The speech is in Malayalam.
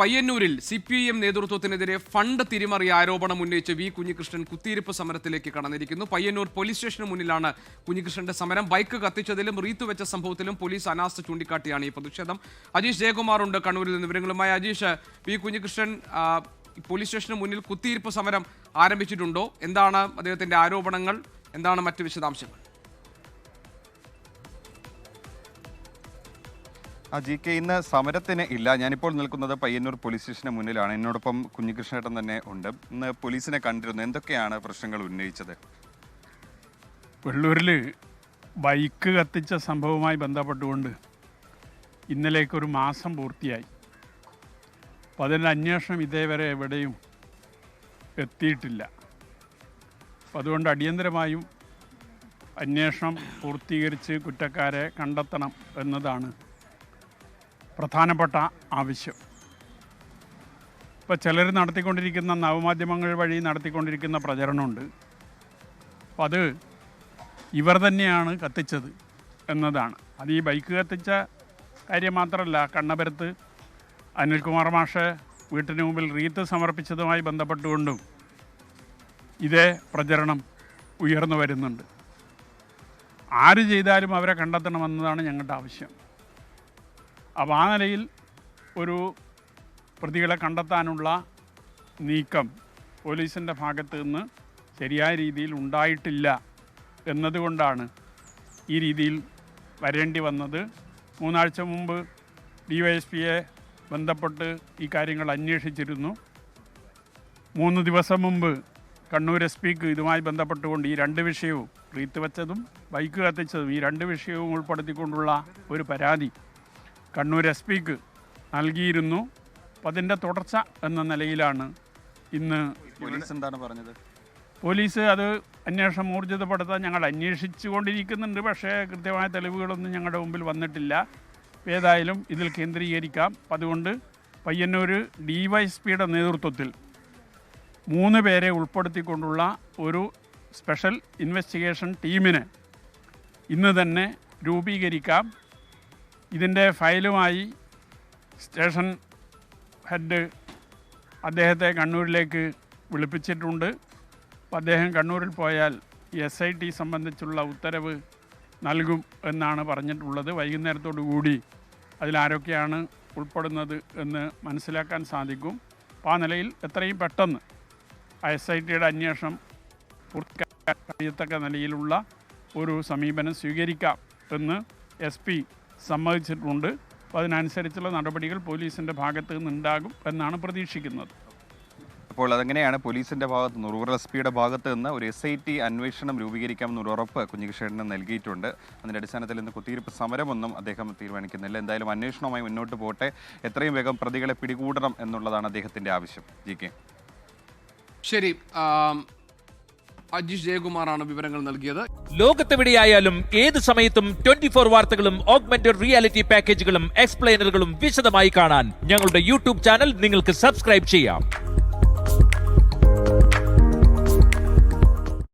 പയ്യന്നൂരിൽ CPIM നേതൃത്വത്തിനെതിരെ ഫണ്ട് തിരിമറി ആരോപണം ഉന്നയിച്ച് വി കുഞ്ഞികൃഷ്ണൻ കുത്തിയിരിപ്പ് സമരത്തിലേക്ക് കടന്നിരിക്കുന്നു. പയ്യന്നൂർ പോലീസ് സ്റ്റേഷന് മുന്നിലാണ് കുഞ്ഞികൃഷ്ണന്റെ സമരം. ബൈക്ക് കത്തിച്ചതിലും റീത്ത് വെച്ച സംഭവത്തിലും പോലീസ് അനാസ്ഥ ചൂണ്ടിക്കാട്ടിയാണ് ഈ പ്രതിഷേധം. അജീഷ് ജയകുമാറുണ്ട് കണ്ണൂരിൽ നിന്ന് വിവരങ്ങളുമായി. അജീഷ്, വി കുഞ്ഞികൃഷ്ണൻ പോലീസ് സ്റ്റേഷന് മുന്നിൽ കുത്തിയിരിപ്പ് സമരം ആരംഭിച്ചിട്ടുണ്ടോ? എന്താണ് അദ്ദേഹത്തിന്റെ ആരോപണങ്ങൾ? എന്താണ് മറ്റ് വിശദാംശങ്ങൾ? GK ഇന്ന് സമരത്തിന് ഇല്ല. ഞാനിപ്പോൾ നിൽക്കുന്നത് പയ്യന്നൂർ പോലീസ് സ്റ്റേഷന് മുന്നിലാണ്. എന്നോടൊപ്പം കുഞ്ഞികൃഷ്ണേട്ടൻ തന്നെ ഉണ്ട്. ഇന്ന് പോലീസിനെ കണ്ടിരുന്നു. എന്തൊക്കെയാണ് പ്രശ്നങ്ങൾ ഉന്നയിച്ചത്? വെള്ളൂരിൽ ബൈക്ക് കത്തിച്ച സംഭവവുമായി ബന്ധപ്പെട്ടുകൊണ്ട് ഇന്നലേക്കൊരു മാസം പൂർത്തിയായി. അപ്പോൾ അതിൻ്റെ അന്വേഷണം ഇതേവരെ എവിടെയും എത്തിയിട്ടില്ല. അപ്പോൾ അതുകൊണ്ട് അടിയന്തരമായും അന്വേഷണം പൂർത്തീകരിച്ച് കുറ്റക്കാരെ കണ്ടെത്തണം എന്നതാണ് പ്രധാനപ്പെട്ട ആവശ്യം. ഇപ്പോൾ ചിലർ നടത്തിക്കൊണ്ടിരിക്കുന്ന നവമാധ്യമങ്ങൾ വഴി നടത്തിക്കൊണ്ടിരിക്കുന്ന പ്രചരണമുണ്ട്. അപ്പോൾ അത് ഇവർ തന്നെയാണ് കത്തിച്ചത് എന്നതാണ്. അത് ഈ ബൈക്ക് കത്തിച്ച കാര്യം മാത്രമല്ല, കണ്ണപുരത്ത് അനിൽകുമാർ മാഷ് വീട്ടിന് മുമ്പിൽ റീത്ത് സമർപ്പിച്ചതുമായി ബന്ധപ്പെട്ടുകൊണ്ടും ഇതേ പ്രചരണം ഉയർന്നു വരുന്നുണ്ട്. ആര് ചെയ്താലും അവരെ കണ്ടെത്തണമെന്നതാണ് ഞങ്ങളുടെ ആവശ്യം. അപ്പോൾ ആ നിലയിൽ ഒരു പ്രതികളെ കണ്ടെത്താനുള്ള നീക്കം പോലീസിൻ്റെ ഭാഗത്ത് നിന്ന് ശരിയായ രീതിയിൽ ഉണ്ടായിട്ടില്ല എന്നതുകൊണ്ടാണ് ഈ രീതിയിൽ വരേണ്ടി വന്നത്. 3 ആഴ്ച മുമ്പ് DYSPയെ ബന്ധപ്പെട്ട് ഈ കാര്യങ്ങൾ അന്വേഷിച്ചിരുന്നു. 3 ദിവസം മുമ്പ് കണ്ണൂർ SPക്ക് ഇതുമായി ബന്ധപ്പെട്ടുകൊണ്ട് ഈ 2 വിഷയവും, റീത്ത് വെച്ചതും ബൈക്ക് കത്തിച്ചതും, ഈ 2 വിഷയവും ഉൾപ്പെടുത്തിക്കൊണ്ടുള്ള ഒരു പരാതി കണ്ണൂർ SPക്ക് നൽകിയിരുന്നു. അപ്പം അതിൻ്റെ തുടർച്ച എന്ന നിലയിലാണ് ഇന്ന്. പോലീസ് എന്താണ് പറഞ്ഞത്? പോലീസ് അത് അന്വേഷണം ഊർജിതപ്പെടുത്താൻ ഞങ്ങൾ അന്വേഷിച്ചു കൊണ്ടിരിക്കുന്നുണ്ട്. പക്ഷേ കൃത്യമായ തെളിവുകളൊന്നും ഞങ്ങളുടെ മുമ്പിൽ വന്നിട്ടില്ല. ഏതായാലും ഇതിൽ കേന്ദ്രീകരിക്കാം. അതുകൊണ്ട് പയ്യന്നൂർ DYSPയുടെ നേതൃത്വത്തിൽ 3 പേരെ ഉൾപ്പെടുത്തിക്കൊണ്ടുള്ള ഒരു സ്പെഷ്യൽ ഇൻവെസ്റ്റിഗേഷൻ ടീമിനെ ഇന്ന് തന്നെ രൂപീകരിക്കാം. ഇതിൻ്റെ ഫയലുമായി സ്റ്റേഷൻ ഹെഡ് അദ്ദേഹത്തെ കണ്ണൂരിലേക്ക് വിളിപ്പിച്ചിട്ടുണ്ട്. അപ്പോൾ അദ്ദേഹം കണ്ണൂരിൽ പോയാൽ SIT സംബന്ധിച്ചുള്ള ഉത്തരവ് നൽകും എന്നാണ് പറഞ്ഞിട്ടുള്ളത്. വൈകുന്നേരത്തോടു കൂടി അതിലാരൊക്കെയാണ് ഉൾപ്പെടുന്നത് എന്ന് മനസ്സിലാക്കാൻ സാധിക്കും. അപ്പോൾ ആ നിലയിൽ എത്രയും പെട്ടെന്ന് SITയുടെ അന്വേഷണം പൂർത്തിയാക്കാൻ കഴിയത്തക്ക നിലയിലുള്ള ഒരു സമീപനം സ്വീകരിക്കാം എന്ന് SP സമ്മതിച്ചിട്ടുണ്ട്. അപ്പോൾ അതിനനുസരിച്ചുള്ള നടപടികൾ പോലീസിൻ്റെ ഭാഗത്ത് നിന്നുണ്ടാകും എന്നാണ് പ്രതീക്ഷിക്കുന്നത്. അപ്പോൾ അതെങ്ങനെയാണ് പോലീസിൻ്റെ ഭാഗത്ത് നിന്ന്, റൂറൽ SPയുടെ ഭാഗത്ത് നിന്ന് ഒരു SIT അന്വേഷണം രൂപീകരിക്കാമെന്നൊരു ഉറപ്പ് കുഞ്ഞികൃഷ്ണന് നൽകിയിട്ടുണ്ട്. അതിൻ്റെ അടിസ്ഥാനത്തിൽ ഇന്ന് കുത്തിയിരിപ്പ് സമരമൊന്നും അദ്ദേഹം തീരുമാനിക്കുന്നില്ല. എന്തായാലും അന്വേഷണവുമായി മുന്നോട്ട് പോട്ടെ. എത്രയും വേഗം പ്രതികളെ പിടികൂടണം എന്നുള്ളതാണ് അദ്ദേഹത്തിൻ്റെ ആവശ്യം. GK. ശരി, അജീഷ് ജയകുമാറാണ് വിവരങ്ങൾ നൽകിയത്. ലോകത്തെവിടെയായാലും ഏത് സമയത്തും 24 വാർത്തകളും ഓഗ്മെന്റഡ് റിയാലിറ്റി പാക്കേജുകളും എക്സ്പ്ലെയിനറുകളും വിശദമായി കാണാൻ ഞങ്ങളുടെ YouTube ചാനൽ നിങ്ങൾക്ക് സബ്സ്ക്രൈബ് ചെയ്യാം.